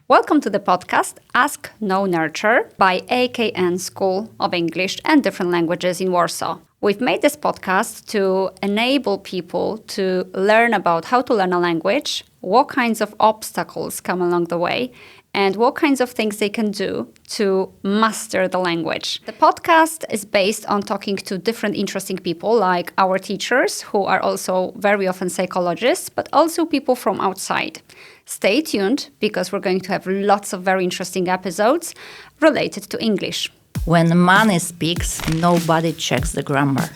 Welcome to the podcast Ask, Know, Nurture by AKN School of English and Different Languages in Warsaw. We've made this podcast to enable people to learn about how to learn a language, what kinds of obstacles come along the way, and what kinds of things they can do to master the language. The podcast is based on talking to different interesting people like our teachers, who are also very often psychologists, but also people from outside. Stay tuned because we're going to have lots of very interesting episodes related to English. When money speaks, nobody checks the grammar.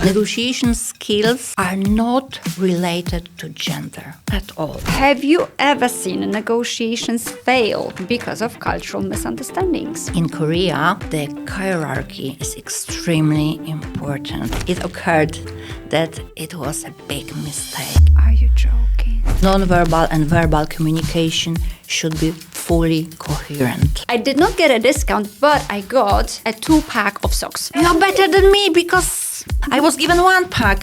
Negotiation skills are not related to gender at all. Have you ever seen negotiations fail because of cultural misunderstandings? In Korea, the hierarchy is extremely important. It occurred that it was a big mistake. Are you joking? Non-verbal and verbal communication should be fully coherent. I did not get a discount, but I got a 2-pack of socks. You're better than me because I was given 1 pack.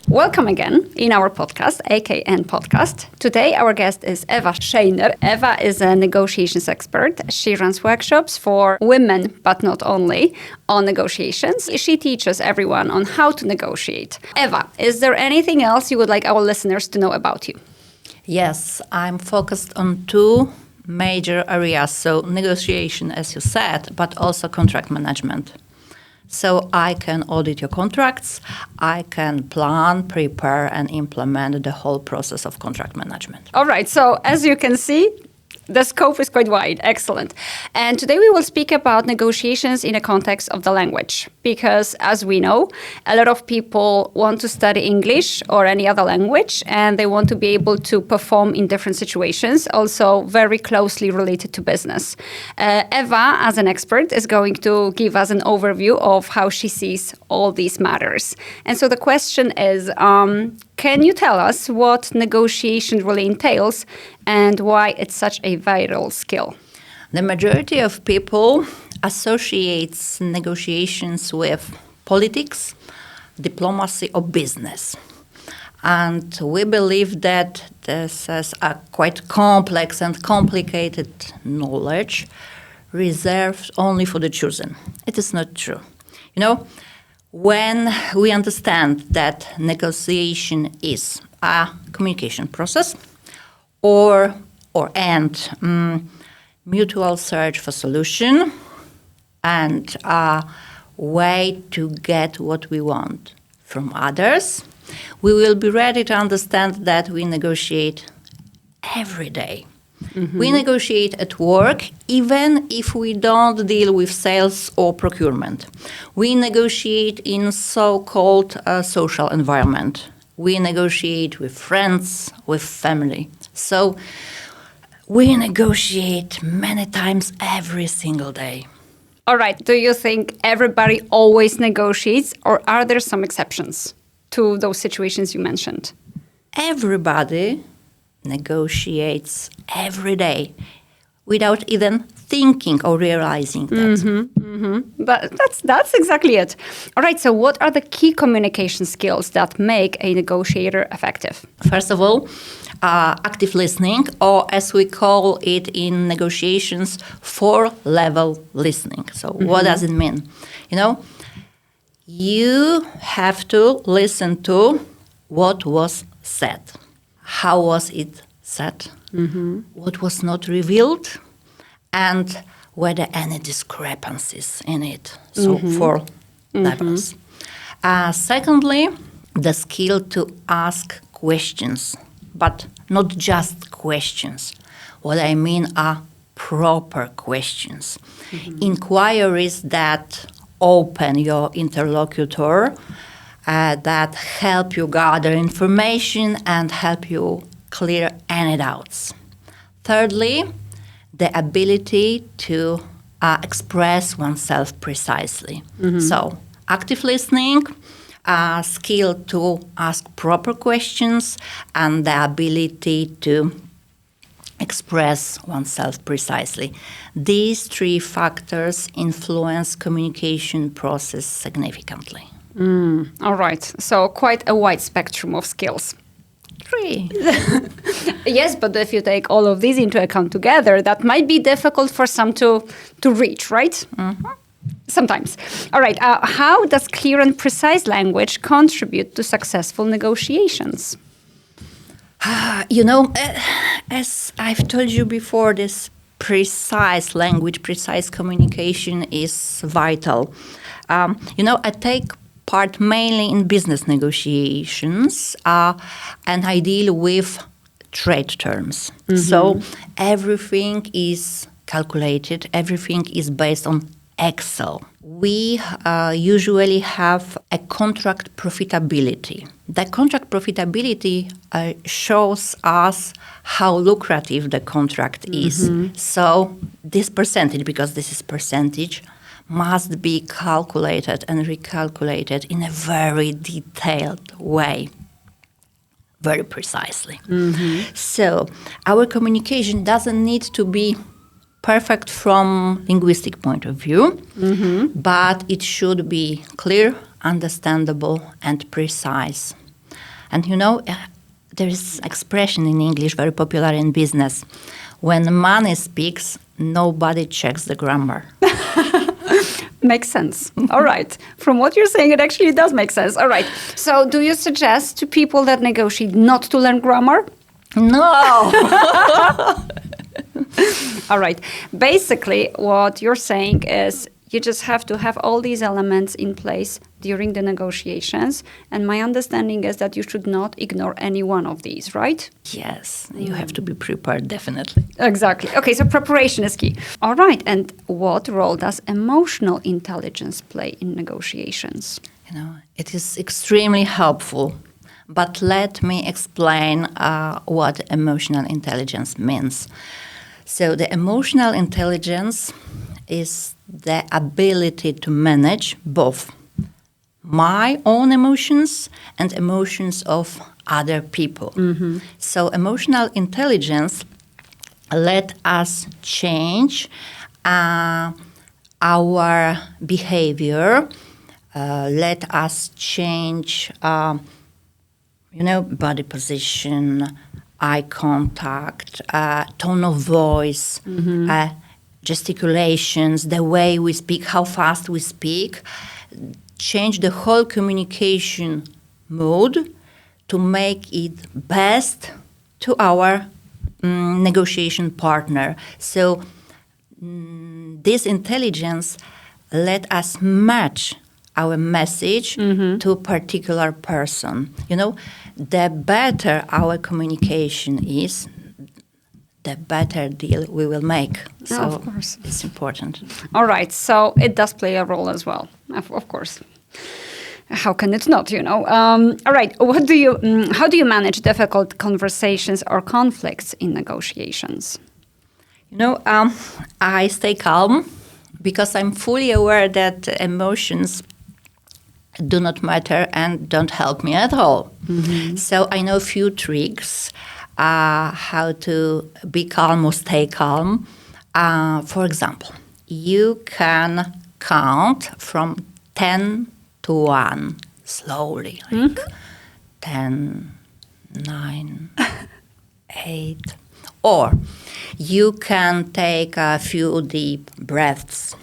Welcome again in our podcast, AKN Podcast. Today our guest is Eva Scheiner. Eva is a negotiations expert. She runs workshops for women, but not only, on negotiations. She teaches everyone on how to negotiate. Eva, is there anything else you would like our listeners to know about you? Yes, I'm focused on 2 major areas. So negotiation, as you said, but also contract management. So I can audit your contracts, I can plan, prepare, and implement the whole process of contract management. All right, so as you can see, the scope is quite wide. Excellent. And today we will speak about negotiations in the context of the language. Because as we know, a lot of people want to study English or any other language, and they want to be able to perform in different situations, also very closely related to business. Eva, as an expert, is going to give us an overview of how she sees all these matters. And so the question is, can you tell us what negotiation really entails and why it's such a vital skill? The majority of people associates negotiations with politics, diplomacy, or business. And we believe that this is a quite complex and complicated knowledge reserved only for the chosen. It is not true. You know, when we understand that negotiation is a communication process or mutual search for solution and a way to get what we want from others, we will be ready to understand that we negotiate every day. Mm-hmm. We negotiate at work, even if we don't deal with sales or procurement. We negotiate in so-called social environment. We negotiate with friends, with family. So we negotiate many times every single day. All right. Do you think everybody always negotiates, or are there some exceptions to those situations you mentioned? Everybody negotiates every day without even thinking or realizing that. Mm-hmm, mm-hmm. But that's exactly it. All right, so what are the key communication skills that make a negotiator effective? First of all, active listening, or as we call it in negotiations, 4-level listening. So what does it mean? You know, you have to listen to what was said. How was it said? Mm-hmm. What was not revealed? And were there any discrepancies in it? So 4 levels. Secondly, the skill to ask questions, but not just questions. What I mean are proper questions. Mm-hmm. Inquiries that open your interlocutor, that help you gather information and help you clear any doubts. Thirdly, the ability to express oneself precisely. Mm-hmm. So, active listening, skill to ask proper questions, and the ability to express oneself precisely. These 3 factors influence communication process significantly. All right. So quite a wide spectrum of skills. 3. Yes, but if you take all of these into account together, that might be difficult for some to reach, right? Sometimes. All right. How does clear and precise language contribute to successful negotiations? As I've told you before, this precise language, precise communication is vital. I take part mainly in business negotiations, and I deal with trade terms. So everything is calculated, everything is based on Excel. We usually have a contract profitability. The contract profitability shows us how lucrative the contract is. So this percentage, because this is percentage, must be calculated and recalculated in a very detailed way, very precisely. So our communication doesn't need to be perfect from linguistic point of view, but it should be clear, understandable, and precise. And there is expression in English very popular in business: when money speaks, nobody checks the grammar. Makes sense. All right. From what you're saying, it actually does make sense. All right. So do you suggest to people that negotiate not to learn grammar? No! All right. Basically, what you're saying is you just have to have all these elements in place during the negotiations. And my understanding is that you should not ignore any one of these, right? Yes, you have to be prepared, definitely. Exactly. Okay, so preparation is key. All right. And what role does emotional intelligence play in negotiations? It is extremely helpful. But let me explain what emotional intelligence means. So the emotional intelligence is the ability to manage both my own emotions and emotions of other people. So emotional intelligence let us change our behavior, let us change body position, eye contact, tone of voice, gesticulations, the way we speak, how fast we speak, change the whole communication mode to make it best to our negotiation partner. So this intelligence let us match our message to a particular person. The better our communication is, the better deal we will make. So of course. It's important. All right. So it does play a role as well, of course. How can it not, All right. How do you manage difficult conversations or conflicts in negotiations? I stay calm because I'm fully aware that emotions do not matter and don't help me at all. So I know a few tricks how to be calm or stay calm. For example, you can count from 10 to 1 slowly, like 10, 9, 8. Or you can take a few deep breaths,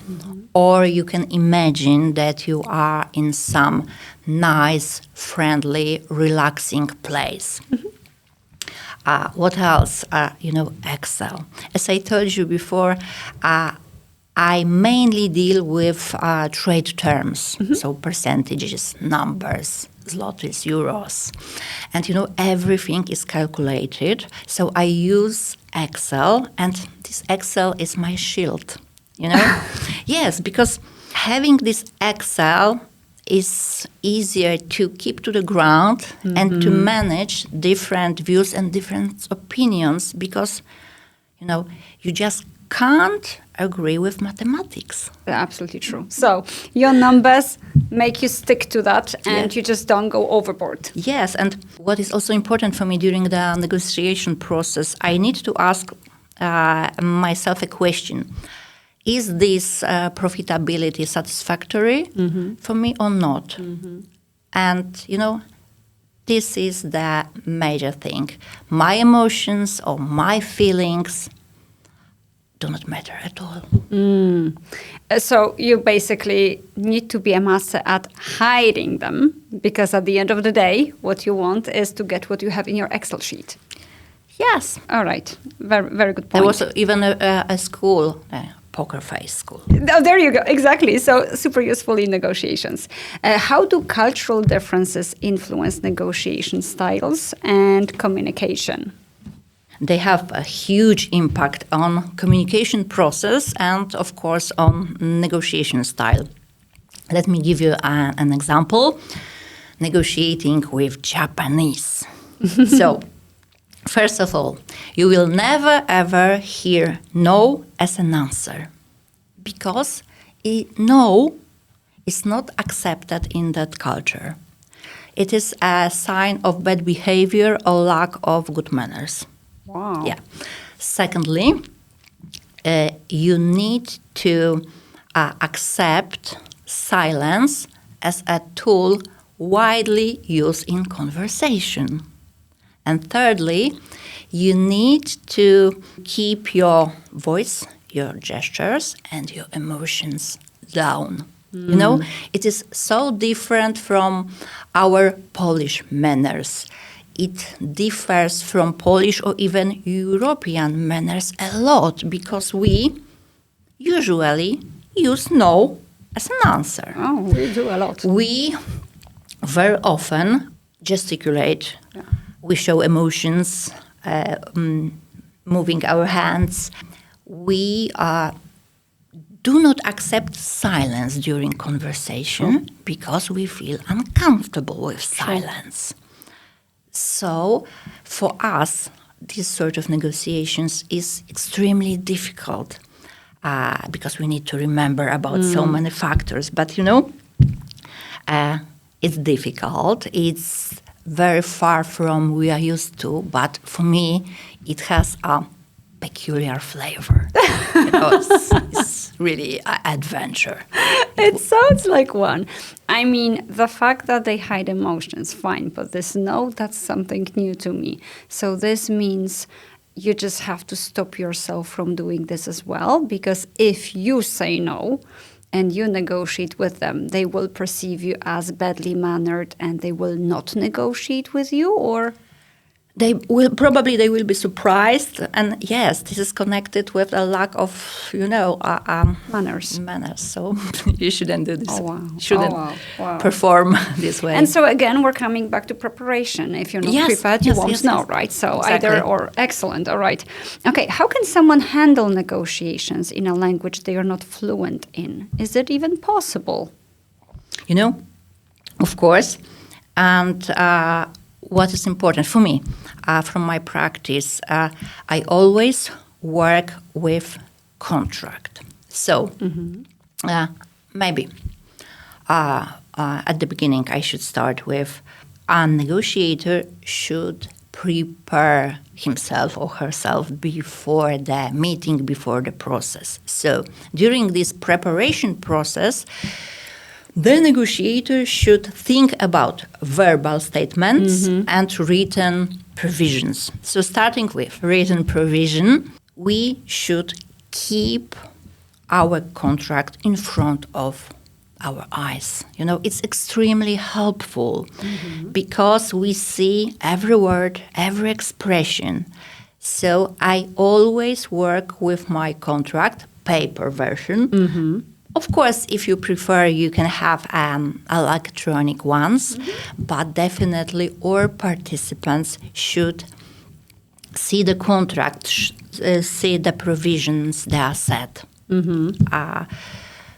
or you can imagine that you are in some nice, friendly, relaxing place. What else? Excel. As I told you before, I mainly deal with trade terms, so percentages, numbers, zlotys, euros. And, everything is calculated. So I use Excel, and this Excel is my shield, Yes, because having this Excel is easier to keep to the ground and to manage different views and different opinions because, you just can't agree with mathematics. Absolutely true. So your numbers make you stick to that and you just don't go overboard. Yes, and what is also important for me during the negotiation process, I need to ask myself a question. Is this profitability satisfactory for me or not? And, This is the major thing. My emotions or my feelings do not matter at all. So you basically need to be a master at hiding them, because at the end of the day, what you want is to get what you have in your Excel sheet. Yes. All right. Very, very good point. There was even a school, poker face school. Oh, there you go. Exactly. So super useful in negotiations. How do cultural differences influence negotiation styles and communication? They have a huge impact on communication process and, of course, on negotiation style. Let me give you an example. Negotiating with Japanese. So, first of all, you will never ever hear no as an answer, because no is not accepted in that culture. It is a sign of bad behavior or lack of good manners. Wow. Yeah. Secondly, you need to accept silence as a tool widely used in conversation. And thirdly, you need to keep your voice, your gestures, and your emotions down. You know, it is so different from our Polish manners. It differs from Polish or even European manners a lot, because we usually use no as an answer. Oh, we do a lot. We very often gesticulate. Yeah. We show emotions, moving our hands. We do not accept silence during conversation because we feel uncomfortable with silence. So, for us, this sort of negotiations is extremely difficult because we need to remember about so many factors. But, you know, it's difficult. It's very far from we are used to. But for me, it has a peculiar flavor. You know, it's really an adventure. It sounds like one. I mean, the fact that they hide emotions, fine, but this no, that's something new to me. So this means you just have to stop yourself from doing this as well, because if you say no and you negotiate with them, they will perceive you as badly mannered and they will not negotiate with you, or... They will be surprised, and yes, this is connected with a lack of, you know, manners. So you shouldn't do this. Oh, wow. Shouldn't perform this way. And so again, we're coming back to preparation. If you're not prepared, you won't know, right? So exactly. Either or. Excellent. All right. Okay. How can someone handle negotiations in a language they are not fluent in? Is it even possible? You know, of course, and. What is important for me, from my practice, I always work with contract. So maybe at the beginning I should start with a negotiator should prepare himself or herself before the meeting, before the process. So during this preparation process, the negotiator should think about verbal statements and written provisions. So starting with written provision, we should keep our contract in front of our eyes. You know, it's extremely helpful because we see every word, every expression. So I always work with my contract, paper version. Of course, if you prefer, you can have electronic ones, but definitely all participants should see the contract, see the provisions that are set.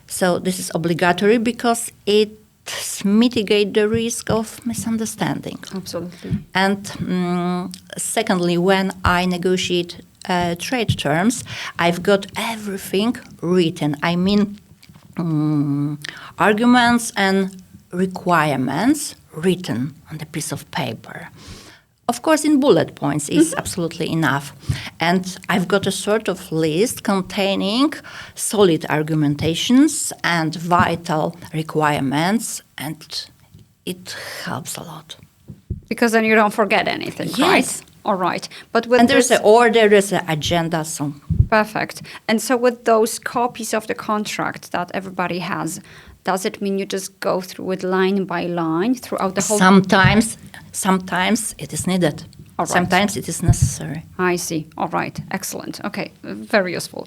So this is obligatory because it mitigates the risk of misunderstanding. Absolutely. And secondly, when I negotiate trade terms, I've got everything written. I mean, arguments and requirements written on the piece of paper. Of course, in bullet points is absolutely enough. And I've got a sort of list containing solid argumentations and vital requirements, and it helps a lot. Because then you don't forget anything, Yes. right? All right. But with And there's this, an order, there's an agenda. So perfect. And so with those copies of the contract that everybody has, does it mean you just go through it line by line throughout the whole? sometimes it is needed. All right. Sometimes it is necessary. I see. All right. Excellent. Okay. Very useful.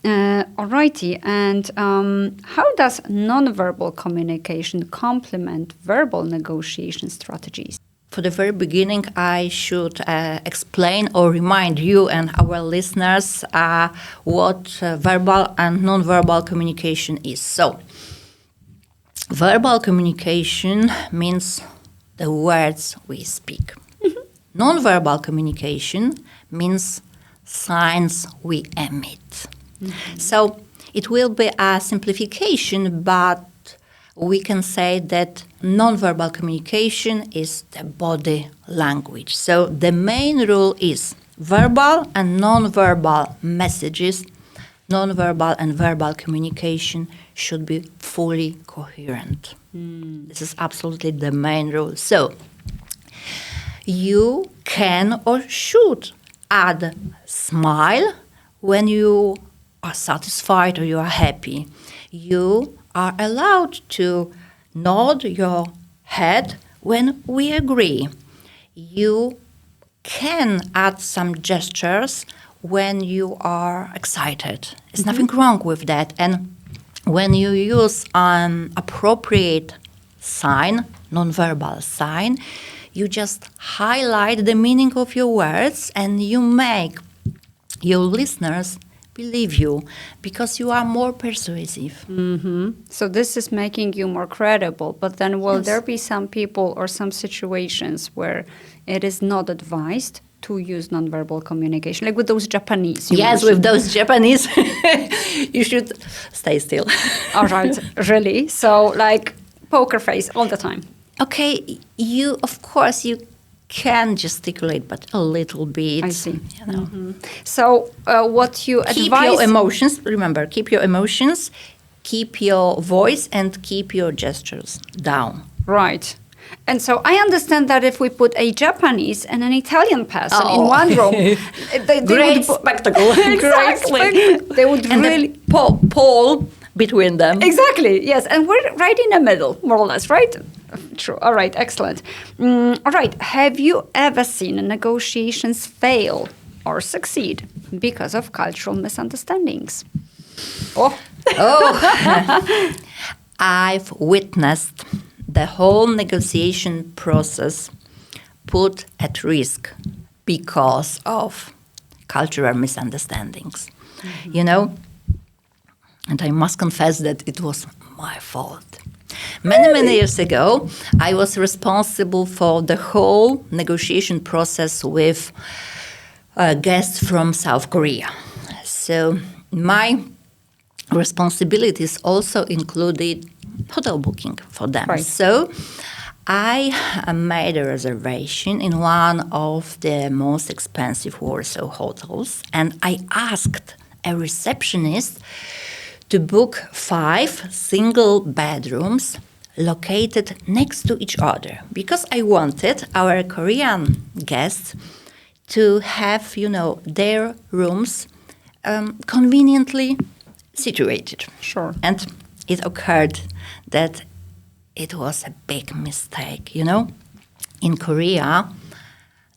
All righty. And how does nonverbal communication complement verbal negotiation strategies? For the very beginning, I should explain or remind you and our listeners what verbal and nonverbal communication is. So, verbal communication means the words we speak. Nonverbal communication means signs we emit. So it will be a simplification, but we can say that nonverbal communication is the body language. So the main rule is verbal and nonverbal messages, nonverbal and verbal communication should be fully coherent. This is absolutely the main rule. So you can or should add smile when you are satisfied or you are happy. You are allowed to nod your head when we agree. You can add some gestures when you are excited. There's nothing wrong with that. And when you use an appropriate sign, nonverbal sign, you just highlight the meaning of your words and you make your listeners believe you because you are more persuasive. So this is making you more credible. But then will Yes. there be some people or some situations where it is not advised to use nonverbal communication? Like with those Japanese. you Yes, mentioned. with those Japanese, you should stay still. All right. Really? So like poker face all the time. Okay, of course, you can gesticulate, but a little bit. I see. You know. So what you Keep advise... your emotions, remember, keep your emotions, keep your voice, and keep your gestures down. Right. And so I understand that if we put a Japanese and an Italian person in Oh. one room, they Great would spectacle. Exactly. They would And really... the pole between them. Exactly, yes. And we're right in the middle, more or less, right? True. All right, excellent. All right, have you ever seen negotiations fail or succeed because of cultural misunderstandings? Oh, I've witnessed the whole negotiation process put at risk because of cultural misunderstandings. You know, and I must confess that it was my fault. Many years ago, I was responsible for the whole negotiation process with guests from South Korea. So my responsibilities also included hotel booking for them. Right. So I made a reservation in one of the most expensive Warsaw hotels, and I asked a receptionist to book 5 single bedrooms located next to each other because I wanted our Korean guests to have, their rooms conveniently situated. sure. And it occurred that it was a big mistake, In Korea,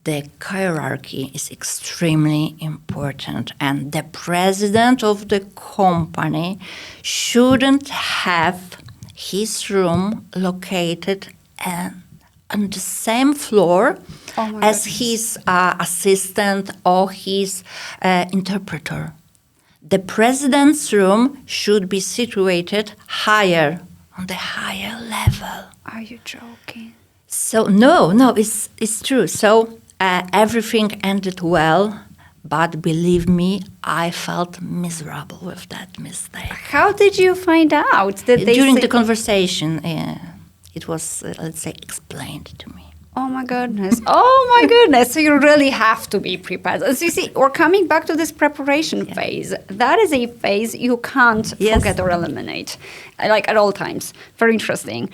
the hierarchy is extremely important, and the president of the company shouldn't have his room located on the same floor Oh my as goodness. his assistant or his interpreter. The president's room should be situated higher, on the higher level. Are you joking? So no, it's true. So everything ended well, but believe me, I felt miserable with that mistake. How did you find out? Did they During say- the conversation, it was, let's say, explained to me. Oh my goodness. Oh my goodness. So you really have to be prepared. So you see, we're coming back to this preparation phase. That is a phase you can't forget or eliminate, like at all times. Very interesting.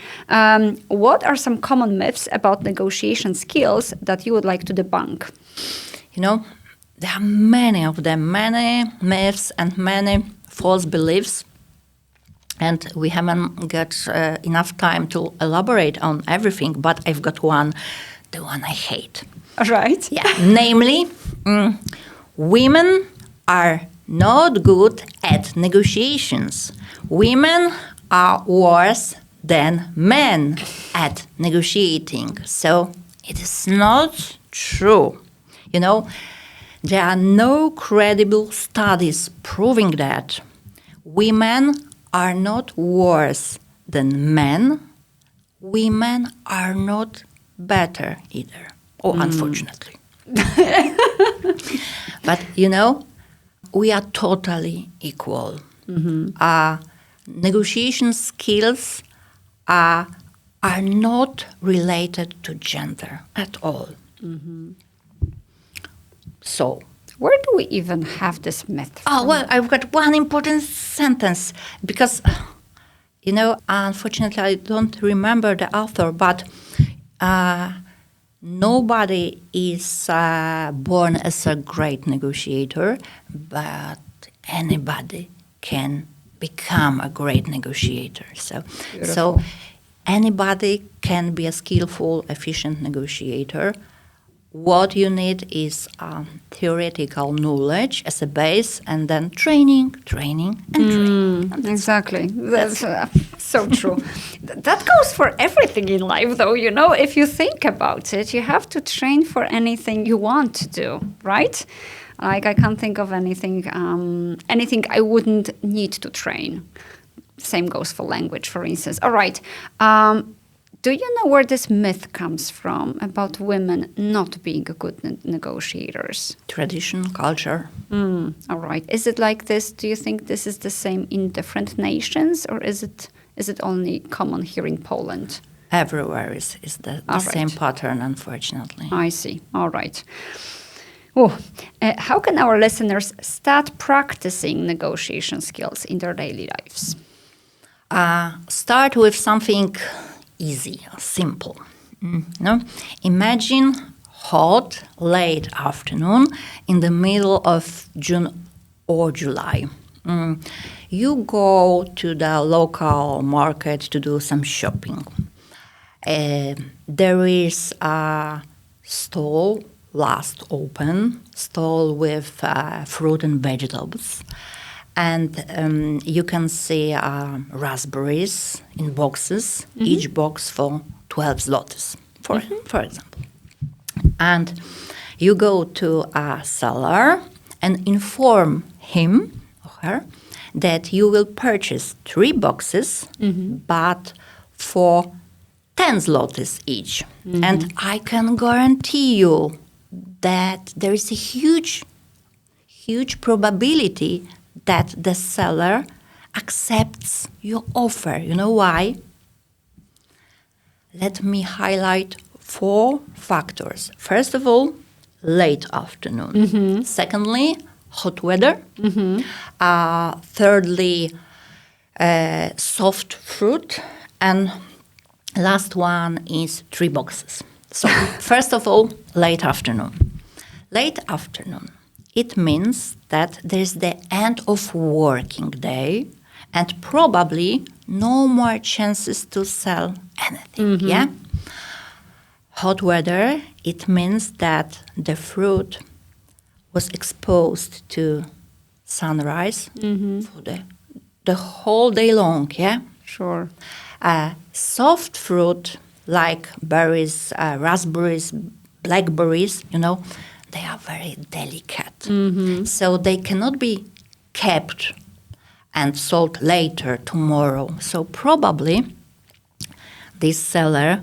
What are some common myths about negotiation skills that you would like to debunk? You know, there are many of them, many myths and many false beliefs. And we haven't got enough time to elaborate on everything, but I've got one, the one I hate. Right. Yeah. Namely, women are not good at negotiations. Women are worse than men at negotiating. So it is not true. You know, there are no credible studies proving that women are not worse than men. Women are not better either. Oh, unfortunately. But, you know, we are totally equal. Negotiation skills are not related to gender at all. So, where do we even have this myth from? Oh, well, I've got one important sentence because, you know, unfortunately, I don't remember the author, but nobody is born as a great negotiator, but anybody can become a great negotiator. So anybody can be a skillful, efficient negotiator. What you need is theoretical knowledge as a base, and then training, and training. Exactly. That's so true. That goes for everything in life, though. You know, if you think about it, you have to train for anything you want to do, right? Like, I can't think of anything I wouldn't need to train. Same goes for language, for instance. All right. Do you know where this myth comes from about women not being good negotiators? Tradition, culture. All right. Is it like this? Do you think this is the same in different nations, or is it only common here in Poland? Everywhere is the same pattern, unfortunately. I see. All right. Oh, how can our listeners start practicing negotiation skills in their daily lives? Start with something easy, simple. No? Imagine hot, late afternoon in the middle of June or July. You go to the local market to do some shopping. There is a stall, last open, stall with fruit and vegetables. And you can see raspberries in boxes, each box for 12 zlotys, for example. And you go to a seller and inform him or her that you will purchase 3 boxes, but for 10 zlotys each. And I can guarantee you that there is a huge probability that the seller accepts your offer. You know why? Let me highlight 4 factors. First of all, late afternoon. Secondly, hot weather. Thirdly, soft fruit. And last one is 3 boxes. So first of all, late afternoon. Late afternoon. It means that there's the end of working day and probably no more chances to sell anything, yeah? Hot weather, it means that the fruit was exposed to sunrise for the whole day long, yeah? Sure. Soft fruit like berries, raspberries, blackberries, you know, they are very delicate. So they cannot be kept and sold later, tomorrow. So probably this seller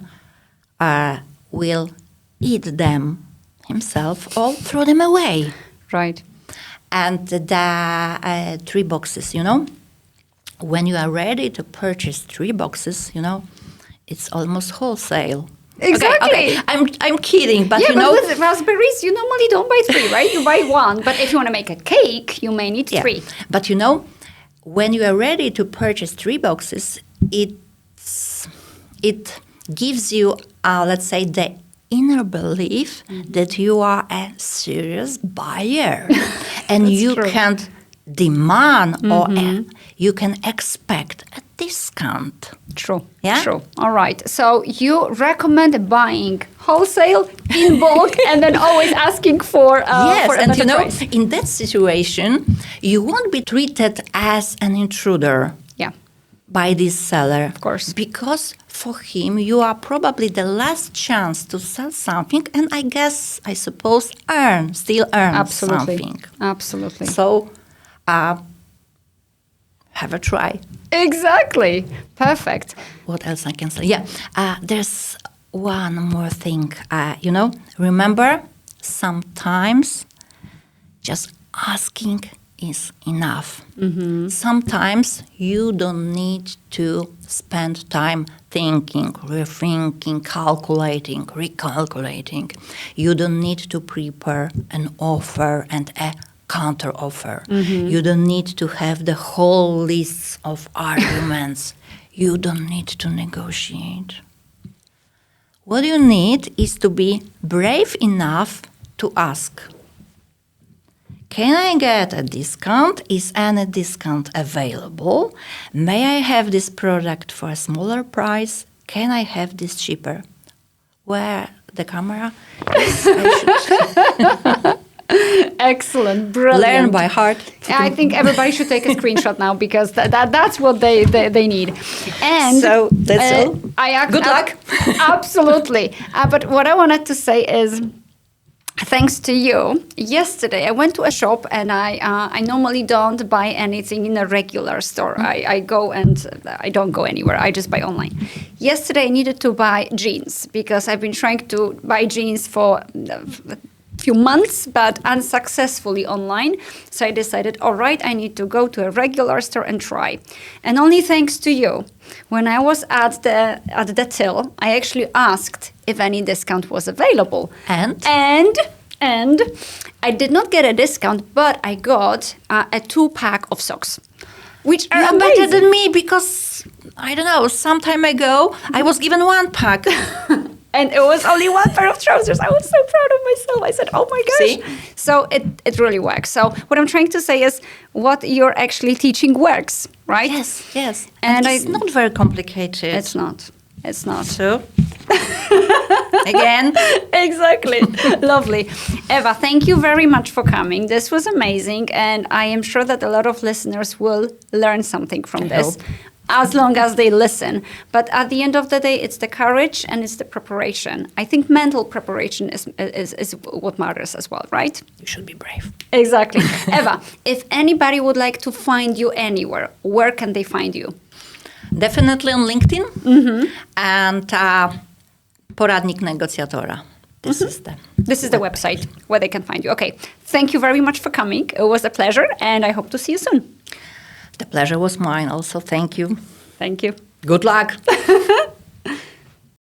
will eat them himself or throw them away. Right. And the 3 boxes, you know, when you are ready to purchase 3 boxes, you know, it's almost wholesale. Exactly. Okay. I'm kidding, but Yeah, you but know, with raspberries, you normally don't buy 3, right? You buy 1. But if you want to make a cake, you may need 3. But you know, when you are ready to purchase 3 boxes, it gives you, let's say, the inner belief that you are a serious buyer, and you true. can demand or you can expect a discount. True. Yeah? True. All right. So you recommend buying wholesale in bulk and then always asking for Yes, for a and better you know, price. in that situation, you won't be treated as an intruder Yeah. by this seller. Of course. Because for him, you are probably the last chance to sell something and I suppose, still earn Absolutely. something. Absolutely. So, have a try. Exactly. Perfect. What else I can say? Yeah, there's one more thing. You know, remember, sometimes just asking is enough. Sometimes you don't need to spend time thinking, rethinking, calculating, recalculating. You don't need to prepare an offer and a counter offer. You don't need to have the whole list of arguments. You don't need to negotiate. What you need is to be brave enough to ask. Can I get a discount? Is any discount available? May I have this product for a smaller price? Can I have this cheaper? Where the camera? Yes, I should Excellent. Brilliant. learn by heart. I think everybody should take a screenshot now because that's what they need. And So, that's all. Good luck. Absolutely. But what I wanted to say is, thanks to you, yesterday I went to a shop and I normally don't buy anything in a regular store. I go and I don't go anywhere. I just buy online. Yesterday I needed to buy jeans because I've been trying to buy jeans for a few months, but unsuccessfully online. So I decided, all right, I need to go to a regular store and try. And only thanks to you, when I was at the till, I actually asked if any discount was available. And I did not get a discount, but I got a 2-pack of socks, which are you're amazing. better than me because, I don't know, some time ago I was given 1 pack. And it was only 1 pair of trousers. I was so proud of myself. I said, oh my gosh. See? So it really works. So what I'm trying to say is what you're actually teaching works, right? Yes. And And it's not very complicated. It's not. So, again. Exactly. Lovely. Eva, thank you very much for coming. This was amazing. And I am sure that a lot of listeners will learn something from this. Hope. As long as they listen. But at the end of the day, it's the courage and it's the preparation. I think mental preparation is what matters as well, right? You should be brave. Exactly. Eva, if anybody would like to find you anywhere, where can they find you? Definitely on LinkedIn and poradnik negocjatora. This is the website where they can find you. Okay. Thank you very much for coming. It was a pleasure, and I hope to see you soon. The pleasure was mine also. Thank you. Thank you. Good luck.